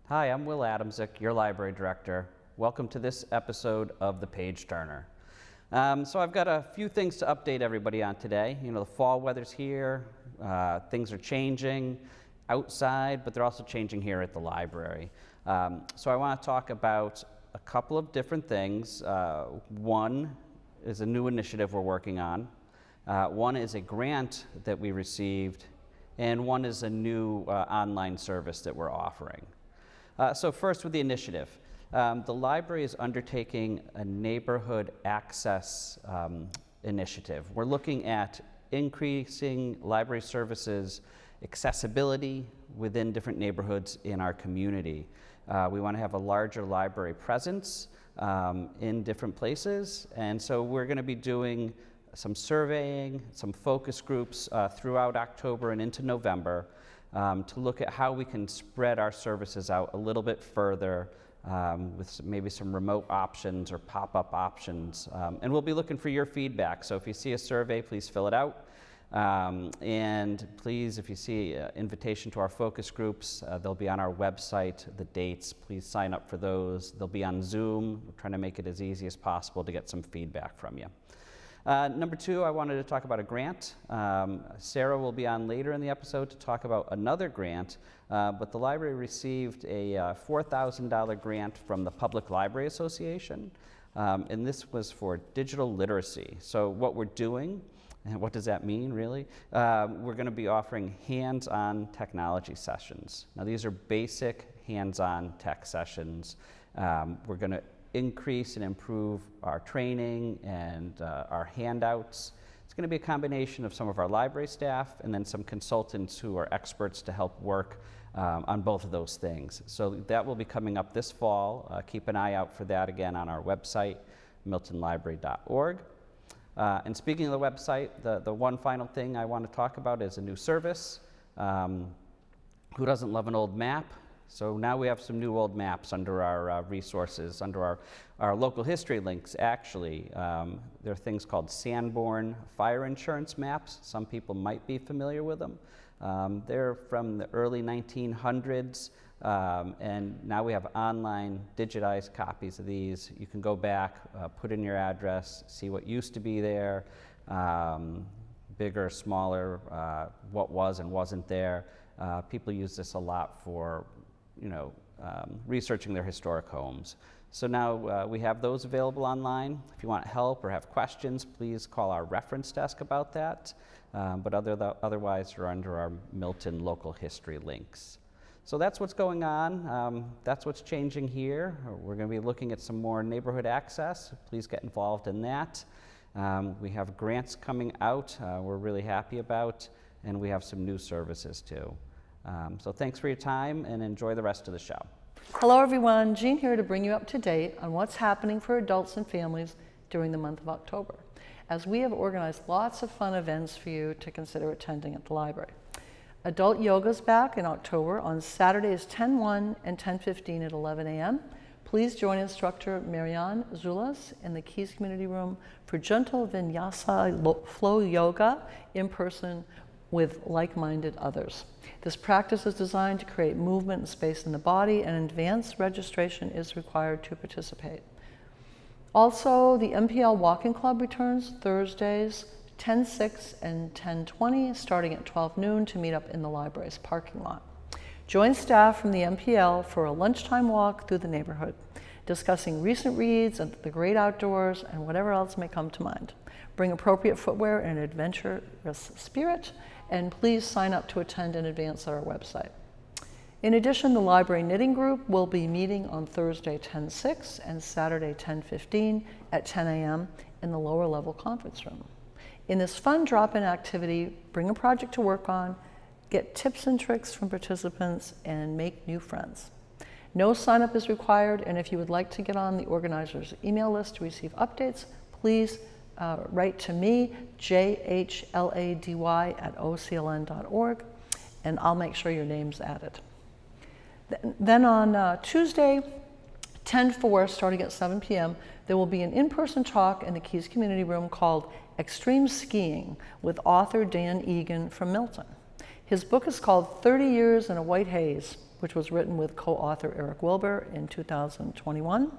Hi, I'm Will Adamczyk, your library director. Welcome to this episode of The Page Turner. So I've got a few things to update everybody on today. You know, the fall weather's here, things are changing outside, but they're also changing here at the library. So I want to talk about a couple of different things. One is a new initiative we're working on. One is a grant that we received, and one is a new online service that we're offering. So first with the initiative. The library is undertaking a neighborhood access initiative. We're looking at increasing library services accessibility within different neighborhoods in our community. We want to have a larger library presence in different places, and so we're going to be doing some surveying, some focus groups throughout October and into November to look at how we can spread our services out a little bit further with maybe some remote options or pop-up options. And we'll be looking for your feedback. So if you see a survey, please fill it out. And please, if you see an invitation to our focus groups, they'll be on our website, the dates. Please sign up for those. They'll be on Zoom. We're trying to make it as easy as possible to get some feedback from you. Number two, I wanted to talk about a grant. Sarah will be on later in the episode to talk about another grant, but the library received a $4,000 grant from the Public Library Association, and this was for digital literacy. So what we're doing, and what does that mean really? We're going to be offering hands-on technology sessions. Now these are basic hands-on tech sessions. We're going to increase and improve our training and our handouts. It's going to be a combination of some of our library staff and then some consultants who are experts to help work on both of those things. So that will be coming up this fall. Keep an eye out for that again on our website, miltonlibrary.org. And speaking of the website, the one final thing I want to talk about is a new service. Who doesn't love an old map? So now we have some new old maps under our resources, under our local history links, actually. There are things called Sanborn fire insurance maps. Some people might be familiar with them. They're from the early 1900s, and now we have online digitized copies of these. You can go back, put in your address, see what used to be there, bigger, smaller, what was and wasn't there. People use this a lot for researching their historic homes. So now we have those available online. If you want help or have questions, please call our reference desk about that. But otherwise, you're under our Milton local history links. So that's what's going on. That's what's changing here. We're going to be looking at some more neighborhood access. Please get involved in that. We have grants coming out we're really happy about, and we have some new services too. So thanks for your time and enjoy the rest of the show. Hello everyone, Jean here to bring you up to date on what's happening for adults and families during the month of October, as we have organized lots of fun events for you to consider attending at the library. Adult yoga is back in October on Saturdays 10:01 and 10:15 at 11 a.m. Please join instructor Marianne Zulas in the Keys Community Room for gentle vinyasa flow yoga in person with like-minded others. This practice is designed to create movement and space in the body, and advanced registration is required to participate. Also, the MPL Walking Club returns Thursdays 10:06 and 10:20, starting at 12 noon to meet up in the library's parking lot. Join staff from the MPL for a lunchtime walk through the neighborhood, discussing recent reads and the great outdoors and whatever else may come to mind. Bring appropriate footwear and an adventurous spirit, and please sign up to attend in advance at our website. In addition, the library knitting group will be meeting on Thursday 10/6 and Saturday 10/15 at 10 a.m. in the lower level conference room. In this fun drop-in activity, bring a project to work on, get tips and tricks from participants, and make new friends. No sign-up is required, and if you would like to get on the organizer's email list to receive updates, please write to me, jhlady@ocln.org, and I'll make sure your name's added. Then on Tuesday, 10/4, starting at 7 p.m., there will be an in-person talk in the Keys Community Room called Extreme Skiing with author Dan Egan from Milton. His book is called 30 Years in a White Haze, which was written with co-author Eric Wilbur in 2021.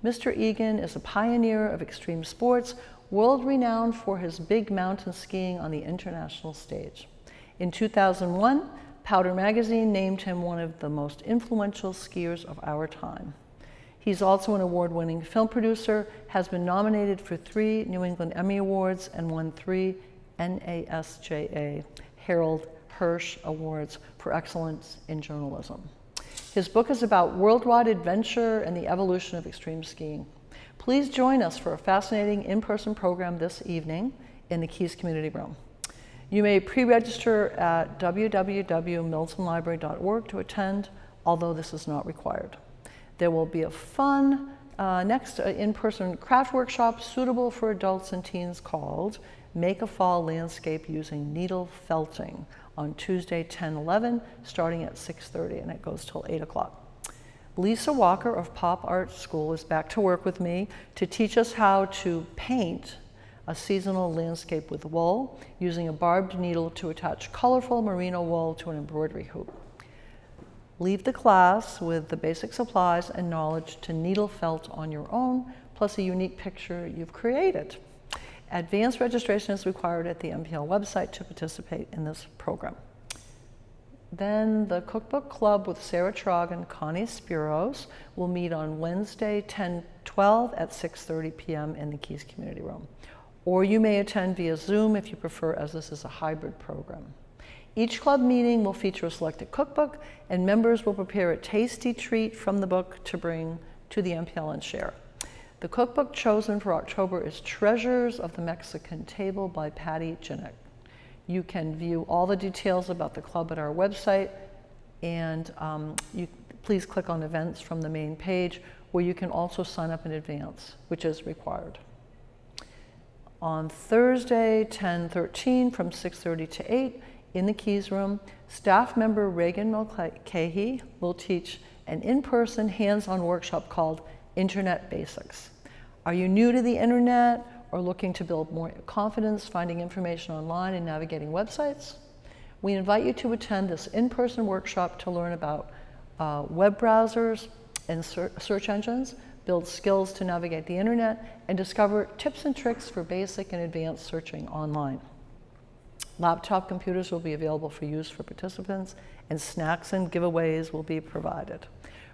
Mr. Egan is a pioneer of extreme sports, world-renowned for his big mountain skiing on the international stage. In 2001, Powder Magazine named him one of the most influential skiers of our time. He's also an award-winning film producer, has been nominated for 3 New England Emmy Awards, and won 3 NASJA Harold Hirsch Awards for excellence in journalism. His book is about worldwide adventure and the evolution of extreme skiing. Please join us for a fascinating in-person program this evening in the Keys Community Room. You may pre-register at www.miltonlibrary.org to attend, although this is not required. There will be a fun next in-person craft workshop suitable for adults and teens called Make a Fall Landscape Using Needle Felting on Tuesday, 10/11, starting at 6:30, and it goes till 8 o'clock. Lisa Walker of Pop Art School is back to work with me to teach us how to paint a seasonal landscape with wool using a barbed needle to attach colorful merino wool to an embroidery hoop. Leave the class with the basic supplies and knowledge to needle felt on your own, plus a unique picture you've created. Advanced registration is required at the MPL website to participate in this program. Then the Cookbook Club with Sarah Trogg and Connie Spiros will meet on Wednesday, 10/12 at 6:30 p.m. in the Keys Community Room. Or you may attend via Zoom if you prefer, as this is a hybrid program. Each club meeting will feature a selected cookbook, and members will prepare a tasty treat from the book to bring to the MPL and share. The cookbook chosen for October is Treasures of the Mexican Table by Patty Jinnick. You can view all the details about the club at our website, and please click on events from the main page, where you can also sign up in advance, which is required. On Thursday, 10/13, from 6:30 to 8, in the Keys Room, staff member Reagan Mulcahy will teach an in-person hands-on workshop called Internet Basics. Are you new to the internet or looking to build more confidence finding information online and navigating websites? We invite you to attend this in-person workshop to learn about web browsers and search engines, build skills to navigate the internet, and discover tips and tricks for basic and advanced searching online. Laptop computers will be available for use for participants, and snacks and giveaways will be provided.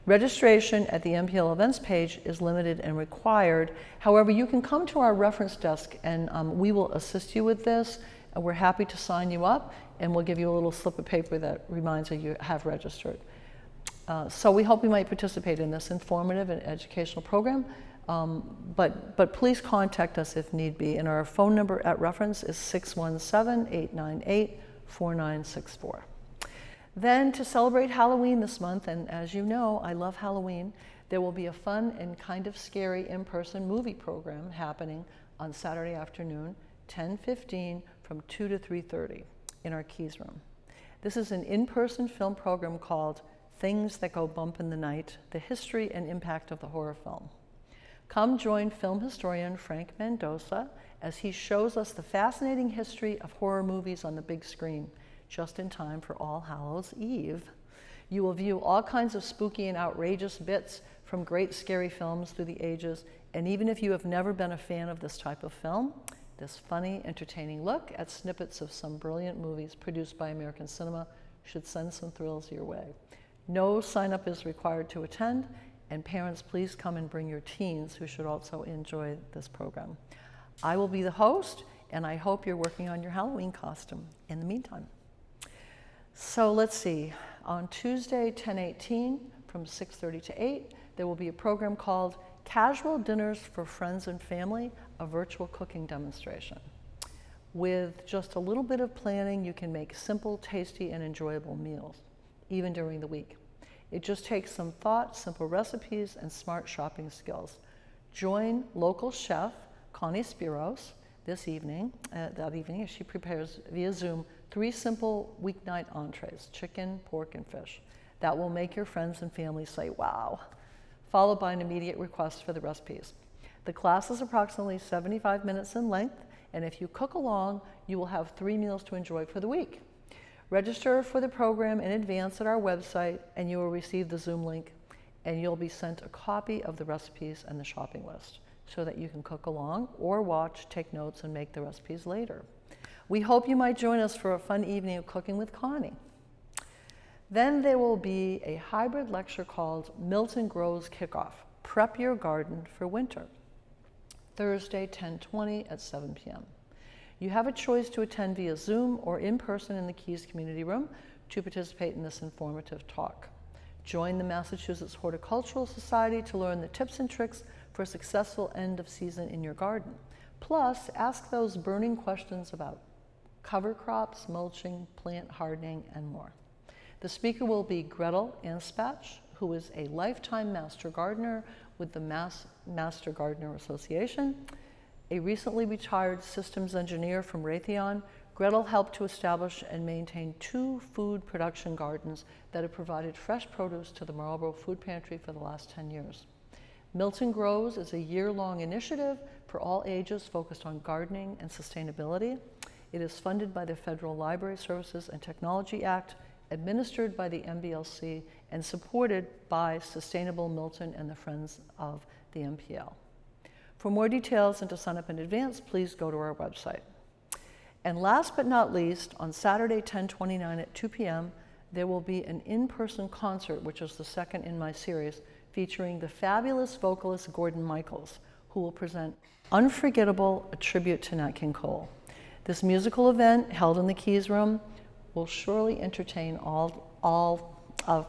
Registration at the MPL events page is limited and required. However, you can come to our reference desk and we will assist you with this. And we're happy to sign you up, and we'll give you a little slip of paper that reminds you have registered. So we hope you might participate in this informative and educational program, but please contact us if need be. And our phone number at reference is 617-898-4964. Then, to celebrate Halloween this month, and as you know, I love Halloween, there will be a fun and kind of scary in-person movie program happening on Saturday afternoon, 10:15, from 2 to 3:30 in our Keys Room. This is an in-person film program called Things That Go Bump in the Night, the history and impact of the horror film. Come join film historian Frank Mendoza as he shows us the fascinating history of horror movies on the big screen, just in time for All Hallows Eve. You will view all kinds of spooky and outrageous bits from great scary films through the ages, and even if you have never been a fan of this type of film, this funny, entertaining look at snippets of some brilliant movies produced by American cinema should send some thrills your way. No sign-up is required to attend, and parents, please come and bring your teens who should also enjoy this program. I will be the host, and I hope you're working on your Halloween costume in the meantime. So let's see. On Tuesday, 10/18, from 6:30 to 8, there will be a program called Casual Dinners for Friends and Family, a virtual cooking demonstration. With just a little bit of planning, you can make simple, tasty, and enjoyable meals, even during the week. It just takes some thought, simple recipes, and smart shopping skills. Join local chef Connie Spiros that evening as she prepares via Zoom 3 simple weeknight entrees, chicken, pork, and fish, that will make your friends and family say, wow, followed by an immediate request for the recipes. The class is approximately 75 minutes in length, and if you cook along, you will have 3 meals to enjoy for the week. Register for the program in advance at our website, and you will receive the Zoom link, and you'll be sent a copy of the recipes and the shopping list so that you can cook along or watch, take notes, and make the recipes later. We hope you might join us for a fun evening of cooking with Connie. Then there will be a hybrid lecture called Milton Grows Kickoff, Prep Your Garden for Winter, Thursday, 10/20 at 7 p.m. You have a choice to attend via Zoom or in person in the Keys Community Room to participate in this informative talk. Join the Massachusetts Horticultural Society to learn the tips and tricks for a successful end of season in your garden. Plus, ask those burning questions about cover crops, mulching, plant hardening, and more. The speaker will be Gretel Anspach, who is a lifetime master gardener with the Master Gardener Association. A recently retired systems engineer from Raytheon, Gretel helped to establish and maintain 2 food production gardens that have provided fresh produce to the Marlborough Food Pantry for the last 10 years. Milton Grows is a year-long initiative for all ages focused on gardening and sustainability. It is funded by the Federal Library Services and Technology Act, administered by the MBLC, and supported by Sustainable Milton and the Friends of the MPL. For more details and to sign up in advance, please go to our website. And last but not least, on Saturday, 10/29 at 2 p.m., there will be an in-person concert, which is the second in my series, featuring the fabulous vocalist Gordon Michaels, who will present Unforgettable, a tribute to Nat King Cole. This musical event, held in the Keys Room, will surely entertain all of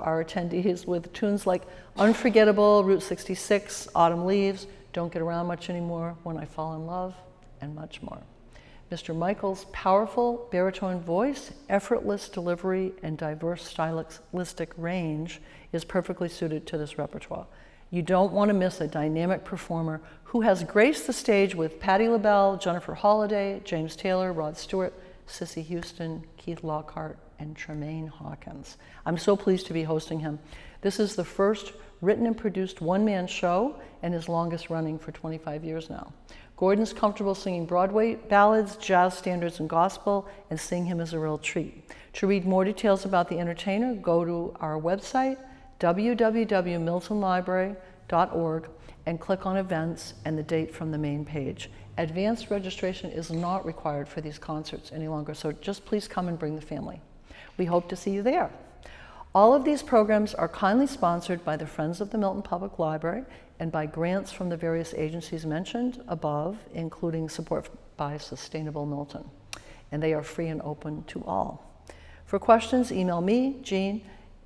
our attendees with tunes like Unforgettable, Route 66, Autumn Leaves, Don't Get Around Much Anymore, When I Fall in Love, and much more. Mr. Michael's powerful baritone voice, effortless delivery, and diverse stylistic range is perfectly suited to this repertoire. You don't want to miss a dynamic performer who has graced the stage with Patti LaBelle, Jennifer Holliday, James Taylor, Rod Stewart, Cissy Houston, Keith Lockhart, and Tremaine Hawkins. I'm so pleased to be hosting him. This is the first written and produced one-man show and his longest running for 25 years now. Gordon's comfortable singing Broadway ballads, jazz standards, and gospel, and seeing him is a real treat. To read more details about the entertainer, go to our website, www.miltonlibrary.org, and click on events and the date from the main page. Advanced registration is not required for these concerts any longer, so just please come and bring the family. We hope to see you there. All of these programs are kindly sponsored by the Friends of the Milton Public Library and by grants from the various agencies mentioned above, including support by Sustainable Milton. And they are free and open to all. For questions, email me, Jean,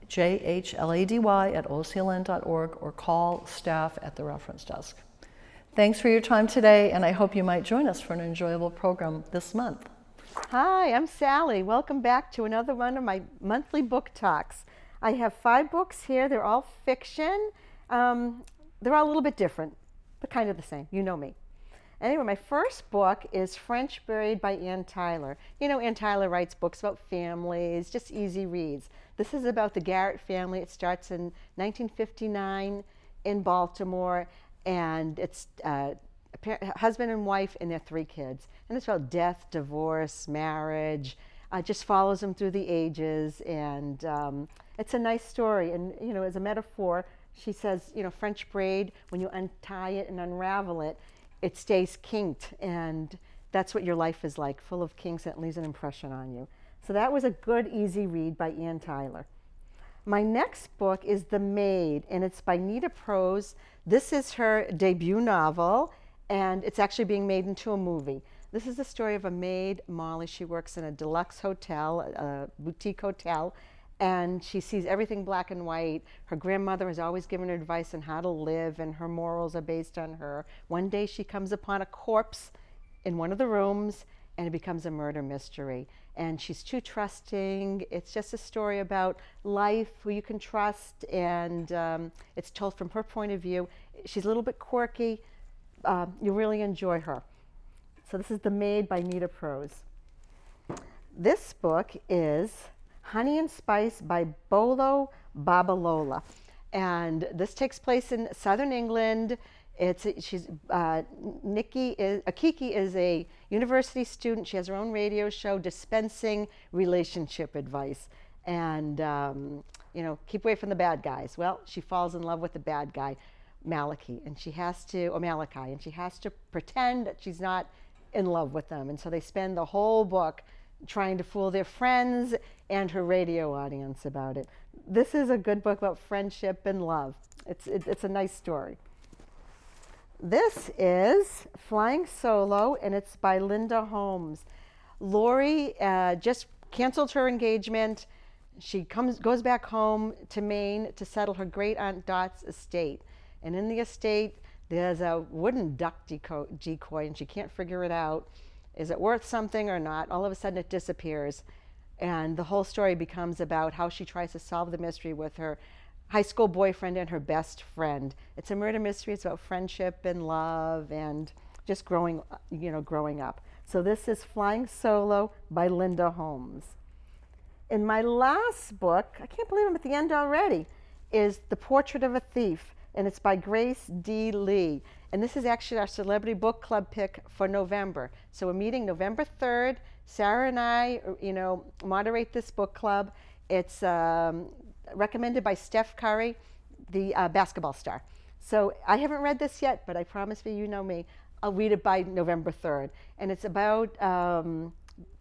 jhlady@ocln.org, or call staff at the reference desk. Thanks for your time today, and I hope you might join us for an enjoyable program this month. Hi, I'm Sally. Welcome back to another one of my monthly book talks. I have 5 books here. They're all fiction. They're all a little bit different, but kind of the same. You know me. Anyway, my first book is French Braid by Ann Tyler. You know, Ann Tyler writes books about families, just easy reads. This is about the Garrett family. It starts in 1959 in Baltimore, and it's husband and wife and their 3 kids. And it's about death, divorce, marriage. Just follows them through the ages, and it's a nice story. And, you know, as a metaphor, she says, you know, French braid, when you untie it and unravel it, it stays kinked, and that's what your life is like, full of kinks, that leaves an impression on you. So that was a good, easy read by Ann Tyler. My next book is The Maid, and it's by Nita Prose. This is her debut novel, and it's actually being made into a movie. This is the story of a maid, Molly. She works in a deluxe hotel, a boutique hotel, and she sees everything black and white. Her grandmother has always given her advice on how to live, and her morals are based on her. One day she comes upon a corpse in one of the rooms, and it becomes a murder mystery. And she's too trusting. It's just a story about life, who you can trust, and it's told from her point of view. She's a little bit quirky. You really enjoy her. So this is The Maid by Nita Prose. This book is Honey and Spice by Bolo Babalola. And this takes place in southern England. Kiki is a university student. She has her own radio show dispensing relationship advice. And, keep away from the bad guys. Well, she falls in love with the bad guy, Malachi, and she has to pretend that she's not in love with them. And so they spend the whole book trying to fool their friends and her radio audience about it. This is a good book about friendship and love. It's a nice story. This is Flying Solo, and it's by Linda Holmes. Lori just canceled her engagement. She goes back home to Maine to settle her great aunt Dot's estate. And in the estate, there's a wooden duck decoy, and she can't figure it out. Is it worth something or not? All of a sudden it disappears. And the whole story becomes about how she tries to solve the mystery with her high school boyfriend and her best friend. It's a murder mystery. It's about friendship and love and just growing up. So this is Flying Solo by Linda Holmes. And my last book, I can't believe I'm at the end already, is The Portrait of a Thief, and it's by Grace D. Lee. And this is actually our Celebrity Book Club pick for November. So we're meeting November 3rd. Sarah and I, moderate this book club. It's recommended by Steph Curry, the basketball star. So I haven't read this yet, but I promise you know me, I'll read it by November 3rd. And it's about kind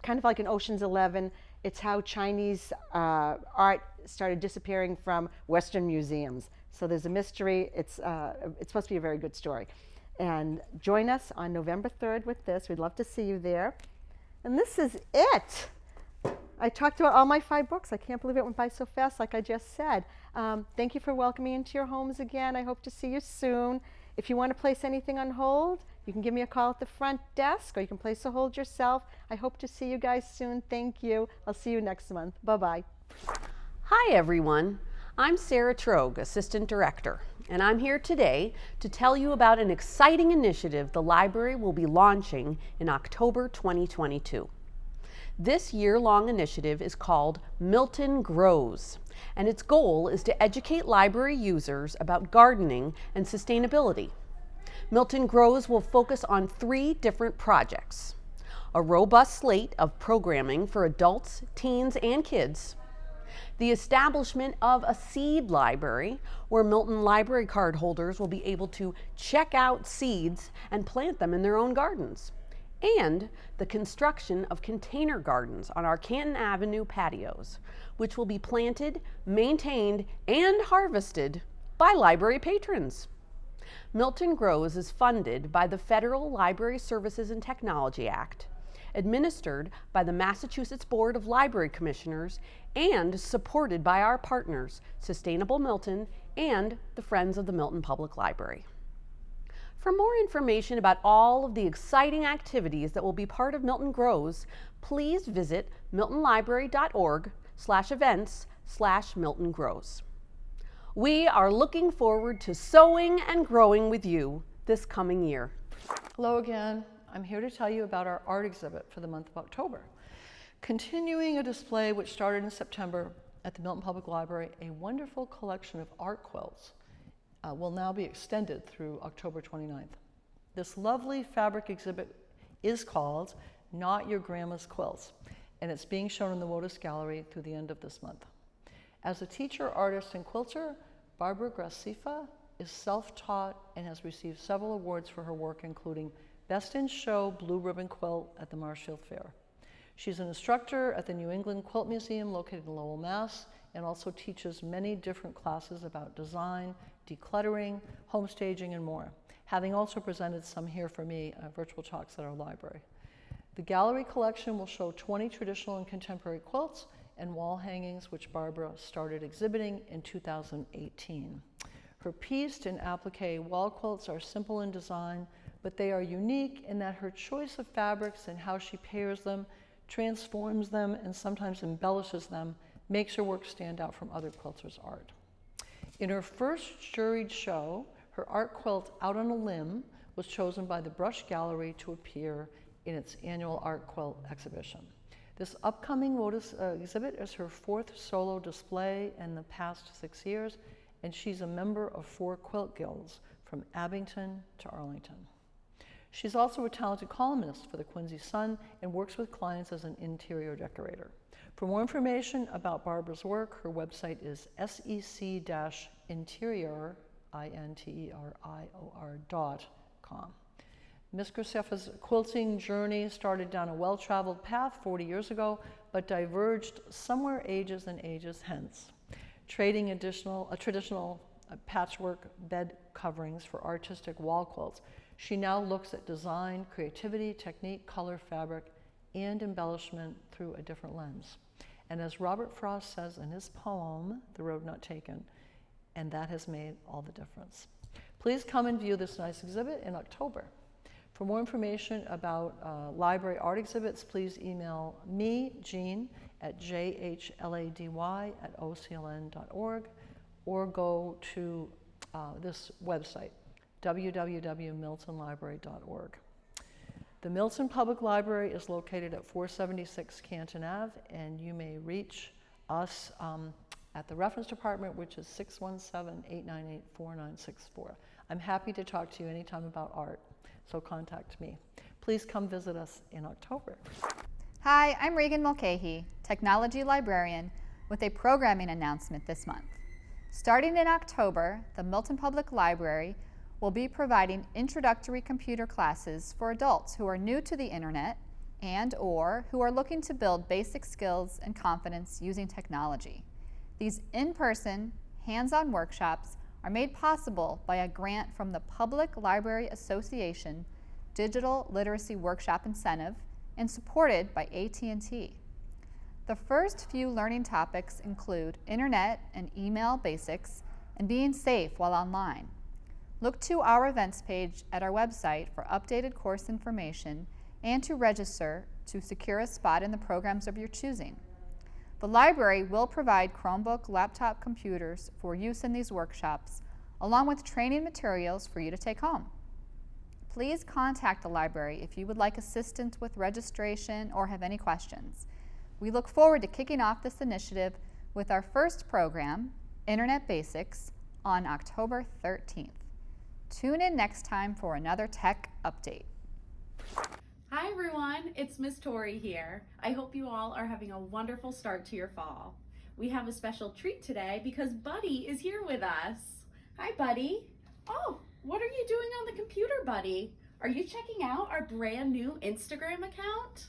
of like an Ocean's 11. It's how Chinese art started disappearing from Western museums. So there's a mystery. It's supposed to be a very good story. And join us on November 3rd with this. We'd love to see you there. And this is it. I talked about all my 5 books. I can't believe it went by so fast, like I just said. Thank you for welcoming me into your homes again. I hope to see you soon. If you want to place anything on hold, you can give me a call at the front desk, or you can place a hold yourself. I hope to see you guys soon. Thank you. I'll see you next month. Bye-bye. Hi, everyone. I'm Sarah Trogue, Assistant Director, and I'm here today to tell you about an exciting initiative the library will be launching in October 2022. This year-long initiative is called Milton Grows, and its goal is to educate library users about gardening and sustainability. Milton Grows will focus on 3 different projects: a robust slate of programming for adults, teens, and kids, the establishment of a seed library where Milton Library card holders will be able to check out seeds and plant them in their own gardens, and the construction of container gardens on our Canton Avenue patios, which will be planted, maintained, and harvested by library patrons. Milton Grows is funded by the Federal Library Services and Technology Act, administered by the Massachusetts Board of Library Commissioners, and supported by our partners, Sustainable Milton and the Friends of the Milton Public Library. For more information about all of the exciting activities that will be part of Milton Grows, please visit miltonlibrary.org/events/Milton Grows. We are looking forward to sewing and growing with you this coming year. Hello again. I'm here to tell you about our art exhibit for the month of October. Continuing a display which started in September at the Milton Public Library, a wonderful collection of art quilts will now be extended through October 29th. This lovely fabric exhibit is called Not Your Grandma's Quilts, and it's being shown in the Wotus Gallery through the end of this month. As a teacher, artist, and quilter, Barbara Grasifa is self-taught and has received several awards for her work, including Best in Show Blue Ribbon Quilt at the Marshfield Fair. She's an instructor at the New England Quilt Museum located in Lowell, Mass., and also teaches many different classes about design, decluttering, home staging, and more, having also presented some here for me virtual talks at our library. The gallery collection will show 20 traditional and contemporary quilts, and wall hangings, which Barbara started exhibiting in 2018. Her pieced and applique wall quilts are simple in design, but they are unique in that her choice of fabrics and how she pairs them, transforms them, and sometimes embellishes them, makes her work stand out from other quilters' art. In her first juried show, her art quilt, Out on a Limb, was chosen by the Brush Gallery to appear in its annual art quilt exhibition. This upcoming exhibit is her 4th solo display in the past 6 years, and she's a member of 4 quilt guilds from Abington to Arlington. She's also a talented columnist for the Quincy Sun and works with clients as an interior decorator. For more information about Barbara's work, her website is sec-interior, interior.com. Ms. Graceffa's quilting journey started down a well-traveled path 40 years ago, but diverged somewhere ages and ages hence. Trading traditional patchwork bed coverings for artistic wall quilts, she now looks at design, creativity, technique, color, fabric, and embellishment through a different lens. And as Robert Frost says in his poem, The Road Not Taken, and that has made all the difference. Please come and view this nice exhibit in October. For more information about library art exhibits, please email me, Jean, at jhlady@ocln.org, or go to this website, www.miltonlibrary.org. The Milton Public Library is located at 476 Canton Ave, and you may reach us at the reference department, which is 617-898-4964. I'm happy to talk to you anytime about art, so contact me. Please come visit us in October. Hi, I'm Regan Mulcahy, Technology Librarian, with a programming announcement this month. Starting in October, the Milton Public Library will be providing introductory computer classes for adults who are new to the internet and/or who are looking to build basic skills and confidence using technology. These in-person, hands-on workshops are made possible by a grant from the Public Library Association Digital Literacy Workshop Incentive and supported by AT&T. The first few learning topics include internet and email basics and being safe while online. Look to our events page at our website for updated course information and to register to secure a spot in the programs of your choosing. The library will provide Chromebook laptop computers for use in these workshops, along with training materials for you to take home. Please contact the library if you would like assistance with registration or have any questions. We look forward to kicking off this initiative with our first program, Internet Basics, on October 13th. Tune in next time for another tech update. Hi everyone, it's Miss Tori here. I hope you all are having a wonderful start to your fall. We have a special treat today because Buddy is here with us. Hi Buddy. Oh, what are you doing on the computer, Buddy? Are you checking out our brand new Instagram account?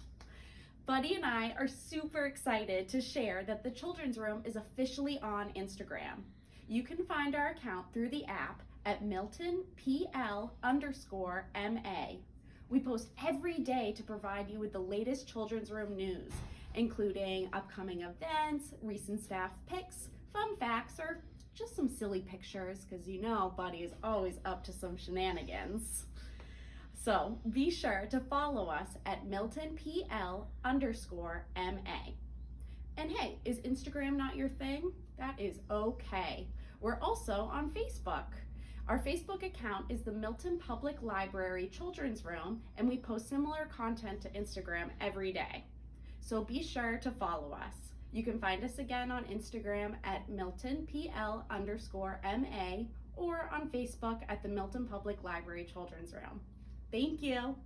Buddy and I are super excited to share that the Children's Room is officially on Instagram. You can find our account through the app at MiltonPL_MA. We post every day to provide you with the latest Children's Room news, including upcoming events, recent staff pics, fun facts, or just some silly pictures, because you know Buddy is always up to some shenanigans. So be sure to follow us at MiltonPL_MA. And hey, is Instagram not your thing? That is okay. We're also on Facebook. Our Facebook account is the Milton Public Library Children's Room, and we post similar content to Instagram every day. So be sure to follow us. You can find us again on Instagram at MiltonPL_MA or on Facebook at the Milton Public Library Children's Room. Thank you.